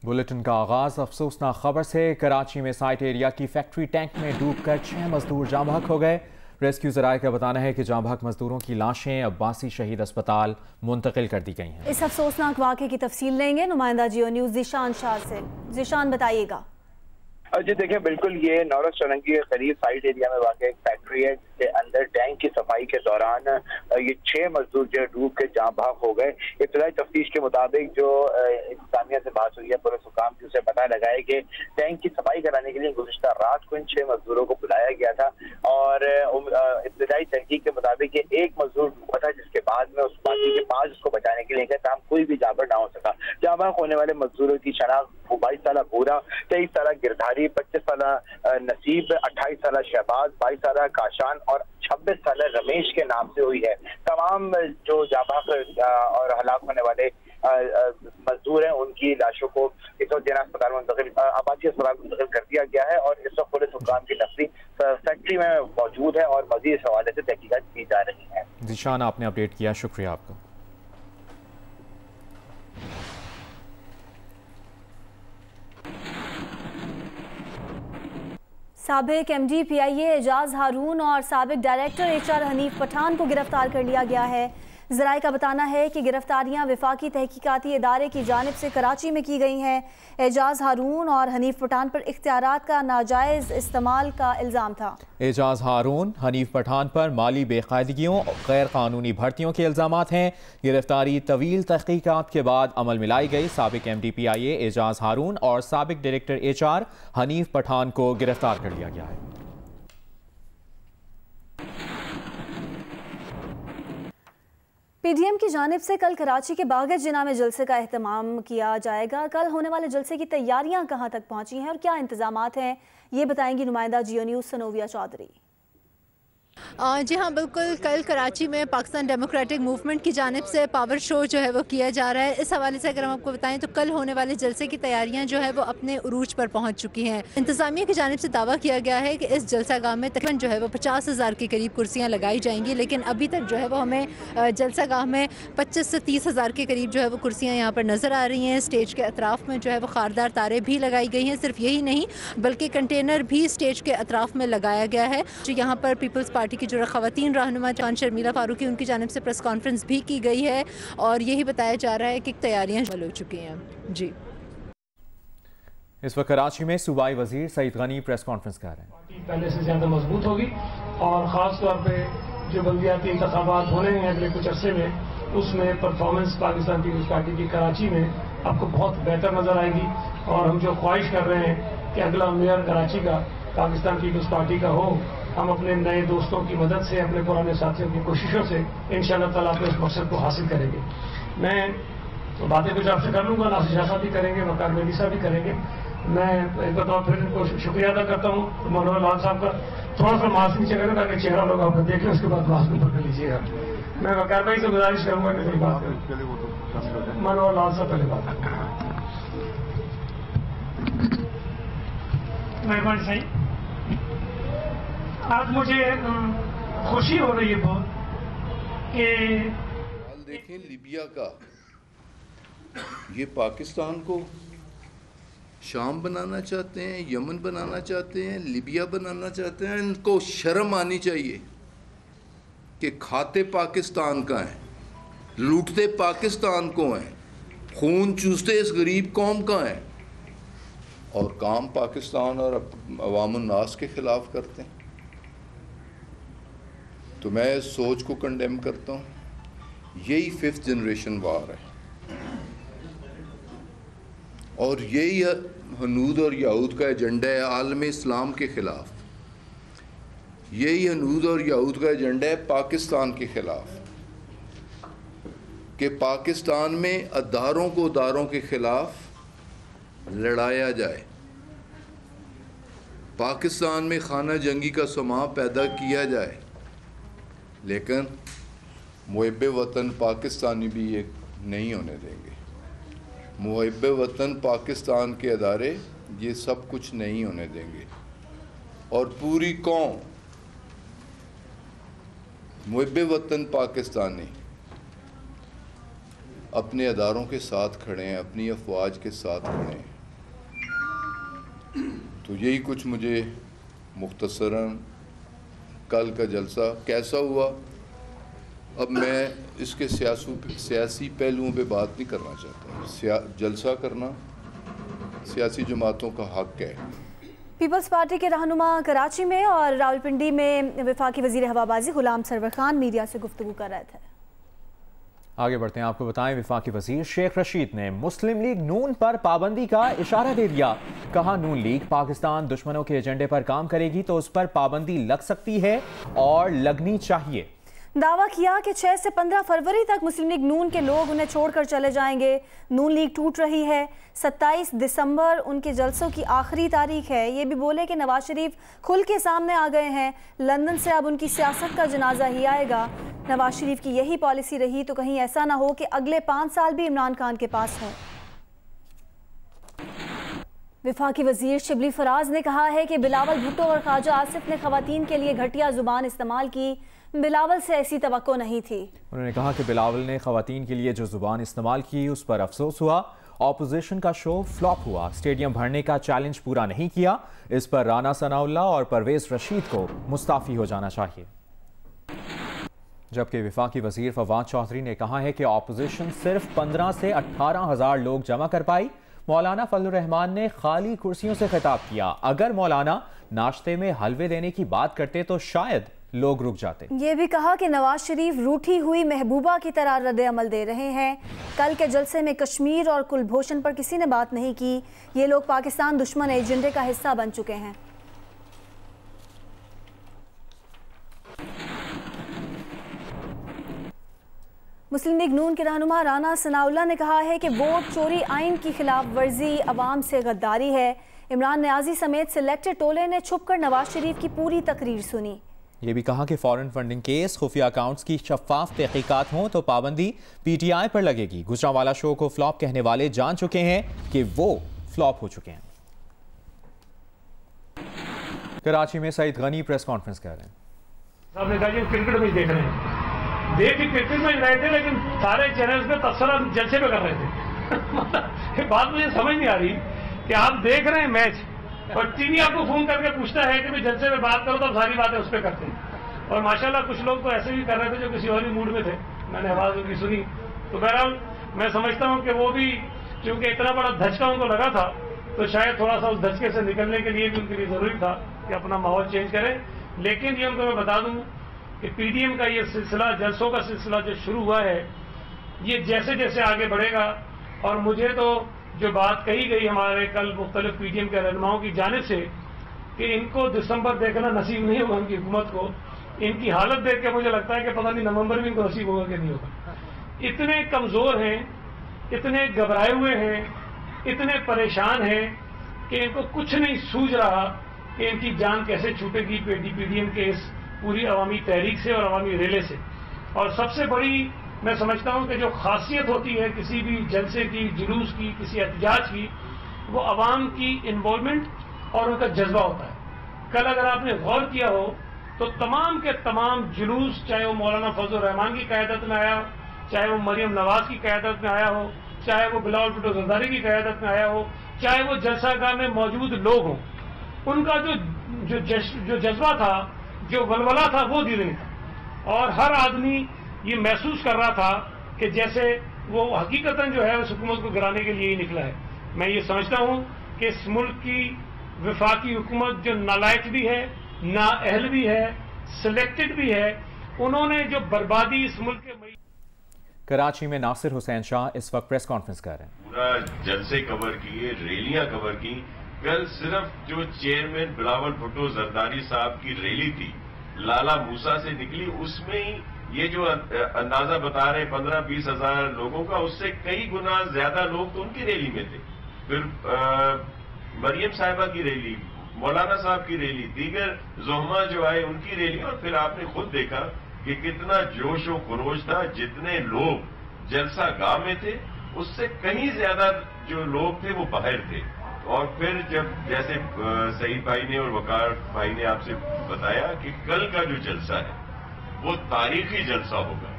Bulletin کا آغاز افسوسناک خبر سے۔ کراچی میں سائٹ ایریا کی فیکٹری ٹینک میں ڈوب کر 6 مزدور جاں بحق ہو گئے۔ ریسکیو ذرائع کا بتانا ہے کہ جاں بحق مزدوروں کی لاشیں عباسی شہید اسپتال منتقل کر دی گئی ہیں۔ اس افسوسناک واقعے کی تفصیل لیں گے نمائندہ جیو نیوز ذیشان شاہ سے۔ ذیشان بتائیے گا۔ جی دیکھیں، بالکل یہ نورس چرنگی کے قریب سائٹ ایریا میں واقع ایک فیکٹری ہے جس کے اندر ٹینک کی صفائی کے دوران یہ 6 مزدور جو ڈوب کے جاں بحق ہو گئے۔ ابتدائی تفتیش کے مطابق جو انتظامیہ سے بات ہوئی ہے پولیس حکام کی، اسے پتہ لگا ہے کہ ٹینک کی صفائی کرانے کے لیے گزشتہ رات کو ان 6 مزدوروں کو بلایا گیا تھا اور ابتدائی تحقیق کے مطابق یہ ایک مزدور ڈوبا تھا جس کے بعد میں اس باقی کے 5 اس کو بچانے کے لیے گئے تاہم کوئی بھی جابر نہ ہو سکا۔ جاں بحق ہونے والے مزدوروں کی شناخت 22 سالہ بورا، 23 سالہ گردھاری، 25 سالہ نصیب، 28 سالہ شہباز، 22 سالہ کاشان اور 26 سالہ رمیش کے نام سے ہوئی ہے۔ تمام جو جاں بحق اور ہلاک ہونے والے مزدور ہیں ان کی لاشوں کو اس وقت جناح اسپتال آبادی اسپتال منتقل کر دیا گیا ہے اور اس وقت پولیس حکام کی تفصیل فیکٹری میں موجود ہے اور مزید اس حوالے سے تحقیقات کی جا رہی ہیں۔ ذیشان، آپ نے اپڈیٹ کیا، شکریہ آپ کا۔ سابق ایم ڈی پی آئی اے اعجاز ہارون اور سابق ڈائریکٹر HR حنیف پٹھان کو گرفتار کر لیا گیا ہے۔ ذرائع کا بتانا ہے کہ گرفتاریاں وفاقی تحقیقاتی ادارے کی جانب سے کراچی میں کی گئی ہیں۔ اعجاز ہارون اور حنیف پٹھان پر اختیارات کا ناجائز استعمال کا الزام تھا۔ اعجاز ہارون، حنیف پٹھان پر مالی بے قاعدگیوں، غیر قانونی بھرتیوں کے الزامات ہیں۔ گرفتاری طویل تحقیقات کے بعد عمل میں لائی گئی۔ سابق ایم ڈی پی آئی اے اعجاز ہارون اور سابق ڈائریکٹر HR حنیف پٹھان کو گرفتار کر لیا گیا ہے۔ پی ڈی ایم کی جانب سے کل کراچی کے باغ جناح میں جلسے کا اہتمام کیا جائے گا۔ کل ہونے والے جلسے کی تیاریاں کہاں تک پہنچی ہیں اور کیا انتظامات ہیں، یہ بتائیں گی نمائندہ جیو نیوز سنویا چودھری۔ جی ہاں، بالکل کل کراچی میں پاکستان ڈیموکریٹک موومنٹ کی جانب سے پاور شو جو ہے وہ کیا جا رہا ہے۔ اس حوالے سے اگر ہم آپ کو بتائیں تو کل ہونے والے جلسے کی تیاریاں جو ہے وہ اپنے عروج پر پہنچ چکی ہیں۔ انتظامیہ کی جانب سے دعویٰ کیا گیا ہے کہ اس جلسہ گاہ میں تقریباً جو ہے وہ 50,000 کے قریب کرسیاں لگائی جائیں گی، لیکن ابھی تک جو ہے وہ ہمیں جلسہ گاہ میں 25 سے 30,000 کے قریب جو ہے وہ کرسیاں یہاں پر نظر آ رہی ہیں۔ اسٹیج کے اطراف میں جو ہے وہ خاردار تاریں بھی لگائی گئی ہیں۔ صرف یہی نہیں بلکہ کنٹینر بھی اسٹیج کے اطراف میں لگایا گیا ہے۔ جو یہاں پر پیپلز پارٹی کی جو خواتین رہنما جان شرمیلا فاروقی، ان کی جانب سے پریس کانفرنس بھی کی گئی ہے اور یہی بتایا جا رہا ہے کہ تیاریاں شروع ہو چکی ہیں۔ جی اس وقت کراچی میں صوبائی وزیر سعید غنی پریس کانفرنس کر رہے ہیں۔ پارٹی پہلے سے زیادہ مضبوط ہوگی اور خاص طور پہ جو بلدیاتی انتخابات ہونے ہیں اگلے کچھ عرصے میں، اس میں پرفارمنس پاکستان پیپلز پارٹی کی کراچی میں آپ کو بہت بہتر نظر آئے گی اور ہم جو خواہش کر رہے ہیں کہ اگلا میئر کراچی کا پاکستان پیپلز پارٹی کا ہو، ہم اپنے نئے دوستوں کی مدد سے، اپنے پرانے ساتھیوں کی کوششوں سے انشاءاللہ تعالیٰ اپنے اس مقصد کو حاصل کریں گے۔ میں باتیں کچھ آپ سے کر لوں گا، ناصر شاہ صاحب بھی کریں گے، وقار میری صاحب بھی کریں گے۔ میں ایک بار پھر ان کو شکریہ ادا کرتا ہوں منور لال صاحب کا۔ تھوڑا سا ماسک نیچے کریں تاکہ چہرہ لوگ آپ کو دیکھیں، اس کے بعد ماسک اوپر کر لیجیے گا۔ میں وقار بھائی سے گزارش کروں گا کہ میری بات کریں۔ منور لال صاحب پہلے بات کریں۔ مہربانی صحیح، آج مجھے خوشی ہو رہی ہے بہت کہ دیکھیں لیبیا کا، یہ پاکستان کو شام بنانا چاہتے ہیں، یمن بنانا چاہتے ہیں، لیبیا بنانا چاہتے ہیں۔ ان کو شرم آنی چاہیے کہ کھاتے پاکستان کا ہیں، لوٹتے پاکستان کو ہیں، خون چوستے اس غریب قوم کا ہیں اور کام پاکستان اور عوام الناس کے خلاف کرتے ہیں۔ تو میں اس سوچ کو کنڈیم کرتا ہوں۔ یہی 5th جنریشن وار ہے اور یہی ہنود اور یہود کا ایجنڈا ہے عالم اسلام کے خلاف۔ یہی ہنود اور یہود کا ایجنڈا ہے پاکستان کے خلاف کہ پاکستان میں اداروں کو اداروں کے خلاف لڑایا جائے، پاکستان میں خانہ جنگی کا سماں پیدا کیا جائے، لیکن محب وطن پاکستانی بھی یہ نہیں ہونے دیں گے۔ محب وطن پاکستان کے ادارے یہ سب کچھ نہیں ہونے دیں گے اور پوری قوم محب وطن پاکستانی اپنے اداروں کے ساتھ کھڑے ہیں، اپنی افواج کے ساتھ کھڑے ہیں۔ تو یہی کچھ مجھے مختصراً کل کا جلسہ کیسا ہوا. اب میں اس کے سیاسی پہلوؤں پہ بات نہیں کرنا چاہتا. جلسہ کرنا سیاسی جماعتوں کا حق ہے. پیپلز پارٹی کے رہنما کراچی میں اور راولپنڈی میں وفاقی وزیر ہوابازی غلام سرور خان میڈیا سے گفتگو کر رہے تھے. آگے بڑھتے ہیں. آپ کو بتائیں وفاقی وزیر شیخ رشید نے مسلم لیگ نون پر پابندی کا اشارہ دے دیا. کہا نون لیگ پاکستان دشمنوں کے ایجنڈے پر کام کرے گی تو اس پر پابندی لگ سکتی ہے اور لگنی چاہیے. دعویٰ کیا کہ 6 سے 15 فروری تک مسلم لیگ نون کے لوگ انہیں چھوڑ کر چلے جائیں گے. نون لیگ ٹوٹ رہی ہے. 27 دسمبر ان کے جلسوں کی آخری تاریخ ہے. یہ بھی بولے کہ نواز شریف کھل کے سامنے آ گئے ہیں. لندن سے اب ان کی سیاست کا جنازہ ہی آئے گا. نواز شریف کی یہی پالیسی رہی تو کہیں ایسا نہ ہو کہ اگلے 5 سال بھی عمران خان کے پاس ہوں. وفاقی وزیر شبلی فراز نے کہا ہے کہ بلاول بھٹو اور خواجہ آصف نے خواتین کے لیے گھٹیا زبان استعمال کی. بلاول سے ایسی توقع نہیں تھی. انہوں نے کہا کہ بلاول نے خواتین کے لیے جو زبان استعمال کی اس پر افسوس ہوا. اپوزیشن کا شو فلاپ ہوا. اسٹیڈیم بھرنے کا چیلنج پورا نہیں کیا. اس پر رانا ثناء اللہ اور پرویز رشید کو مستعفی ہو جانا چاہیے. جبکہ وفاقی وزیر فواد چودھری نے کہا ہے کہ اپوزیشن صرف 15 سے 18 ہزار لوگ جمع کر پائی. مولانا فضل الرحمان نے خالی کرسیوں سے خطاب کیا. اگر مولانا ناشتے میں حلوے دینے کی بات کرتے تو شاید لوگ رک جاتے. یہ بھی کہا کہ نواز شریف روٹھی ہوئی محبوبہ کی طرح رد عمل دے رہے ہیں. کل کے جلسے میں کشمیر اور کلبھوشن پر کسی نے بات نہیں کی. یہ لوگ پاکستان دشمن ایجنڈے کا حصہ بن چکے ہیں. مسلم لیگ نون کے رہنما رانا ثناء اللہ نے کہا ہے کہ ووٹ چوری آئین کی خلاف ورزی عوام سے غداری ہے. عمران نیازی سمیت سلیکٹڈ ٹولے نے چھپ کر نواز شریف کی پوری تقریر سنی. یہ بھی کہا کہ فارن فنڈنگ کیس خفیہ اکاؤنٹس کی شفاف تحقیقات ہوں تو پابندی پی ٹی آئی پر لگے گی. گجرانوالہ شو کو فلاپ کہنے والے جان چکے ہیں کہ وہ فلاپ ہو چکے ہیں. کراچی میں سعید غنی پریس کانفرنس کر رہے ہیں. صاحب نے کہا کہ کرکٹ میں دیکھ رہے ہیں. دیکھ کے کرکٹ میں رہے تھے لیکن سارے چینلز پہ تبصرہ جلسے پہ کر رہے تھے. بات مجھے سمجھ نہیں آ رہی کہ آپ دیکھ رہے ہیں میچ اور ٹی وی آپ کو فون کر کے پوچھتا ہے کہ میں جلسے میں بات کروں تو ساری باتیں اس پہ کرتے ہیں. اور ماشاءاللہ کچھ لوگ تو ایسے بھی کر رہے تھے جو کسی اور ہی موڈ میں تھے. میں نے آواز ان کی سنی تو بہرحال میں سمجھتا ہوں کہ وہ بھی چونکہ اتنا بڑا دھچکا ان کو لگا تھا تو شاید تھوڑا سا اس دھچکے سے نکلنے کے لیے بھی ان کے لیے ضروری تھا کہ اپنا ماحول چینج کریں. لیکن یہ ان کو میں بتا دوں کہ پی ڈی ایم کا یہ سلسلہ جلسوں کا سلسلہ جو شروع ہوا ہے یہ جیسے جیسے آگے بڑھے گا. اور مجھے تو جو بات کہی گئی ہمارے کل مختلف پی ڈی ایم کے رہنماؤں کی جانب سے کہ ان کو دسمبر دیکھنا نصیب نہیں ہوگا ان کی حکومت کو. ان کی حالت دیکھ کے مجھے لگتا ہے کہ پتہ نہیں نومبر بھی ان کو نصیب ہوگا کہ نہیں ہوگا. اتنے کمزور ہیں, اتنے گھبرائے ہوئے ہیں, اتنے پریشان ہیں کہ ان کو کچھ نہیں سوجھ رہا کہ ان کی جان کیسے چھوٹے گی پی ڈی ایم کے اس پوری عوامی تحریک سے اور عوامی ریلے سے. اور سب سے بڑی میں سمجھتا ہوں کہ جو خاصیت ہوتی ہے کسی بھی جلسے کی, جلوس کی, کسی احتجاج کی, وہ عوام کی انوالومنٹ اور ان کا جذبہ ہوتا ہے. کل اگر آپ نے غور کیا ہو تو تمام کے تمام جلوس, چاہے وہ مولانا فضل الرحمان کی قیادت میں آیا, چاہے وہ مریم نواز کی قیادت میں آیا ہو, چاہے وہ بلاول بھٹو زرداری کی قیادت میں آیا ہو, چاہے وہ جلسہ گاہ میں موجود لوگ ہوں, ان کا جو جذبہ تھا, جو ولولہ تھا وہ دل نہیں تھا. اور ہر آدمی یہ محسوس کر رہا تھا کہ جیسے وہ حقیقتاً جو ہے اس حکومت کو گرانے کے لیے ہی نکلا ہے. میں یہ سمجھتا ہوں کہ اس ملک کی وفاقی حکومت جو نالائق بھی ہے, نااہل بھی ہے, سلیکٹڈ بھی ہے, انہوں نے جو بربادی اس ملک کے کراچی میں ناصر حسین شاہ اس وقت پریس کانفرنس کر رہے ہیں. پورا جلسے کور کیے, ریلیاں کور کی. کل صرف جو چیئرمین بلاول بھٹو زرداری صاحب کی ریلی تھی لالا موسا سے نکلی, اس میں ہی یہ جو اندازہ بتا رہے 15-20 ہزار لوگوں کا, اس سے کئی گنا زیادہ لوگ تو ان کی ریلی میں تھے. پھر مریم صاحبہ کی ریلی, مولانا صاحب کی ریلی, دیگر زحمہ جو آئے ان کی ریلی, اور پھر آپ نے خود دیکھا کہ کتنا جوش و خروش تھا. جتنے لوگ جلسہ گاہ میں تھے اس سے کہیں زیادہ جو لوگ تھے وہ باہر تھے. اور پھر جب جیسے سعید بھائی نے اور وقار بھائی نے آپ سے بتایا کہ کل کا جو جلسہ ہے وہ تاریخی جلسہ ہوگا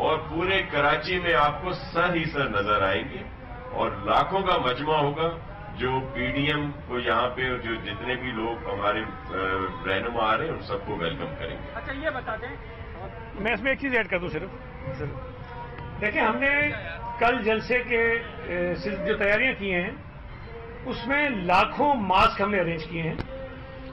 اور پورے کراچی میں آپ کو سر ہی سر نظر آئیں گے اور لاکھوں کا مجمع ہوگا. جو پی ڈی ایم کو یہاں پہ جو جتنے بھی لوگ ہمارے رہنما آ رہے ہیں ان سب کو ویلکم کریں گے. اچھا یہ بتا دیں, میں اس میں ایک چیز ایڈ کر دوں صرف. دیکھیں ہم نے کل جلسے کے جو تیاریاں کی ہیں اس میں لاکھوں ماسک ہم نے ارینج کیے ہیں,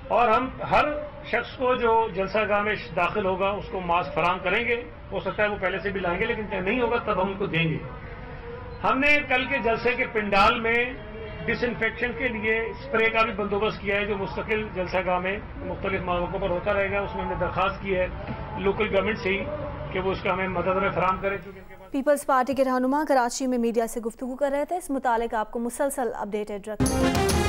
اور ہم ہر شخص کو جو جلسہ گاہ میں داخل ہوگا اس کو ماسک فراہم کریں گے. ہو سکتا ہے وہ پہلے سے بھی لائیں گے, لیکن نہیں ہوگا تب ہم ان کو دیں گے. ہم نے کل کے جلسے کے پنڈال میں ڈس انفیکشن کے لیے اسپرے کا بھی بندوبست کیا ہے, جو مستقل جلسہ گاہ میں مختلف مواقع پر ہوتا رہے گا. اس میں ہم نے درخواست کی ہے لوکل گورنمنٹ سے ہی کہ وہ اس کا ہمیں مدد ہمیں فراہم کرے. پیپلز پارٹی کے رہنما کراچی میں میڈیا سے گفتگو کر رہے تھے. اس متعلق آپ کو مسلسل اپڈیٹڈ رکھیں.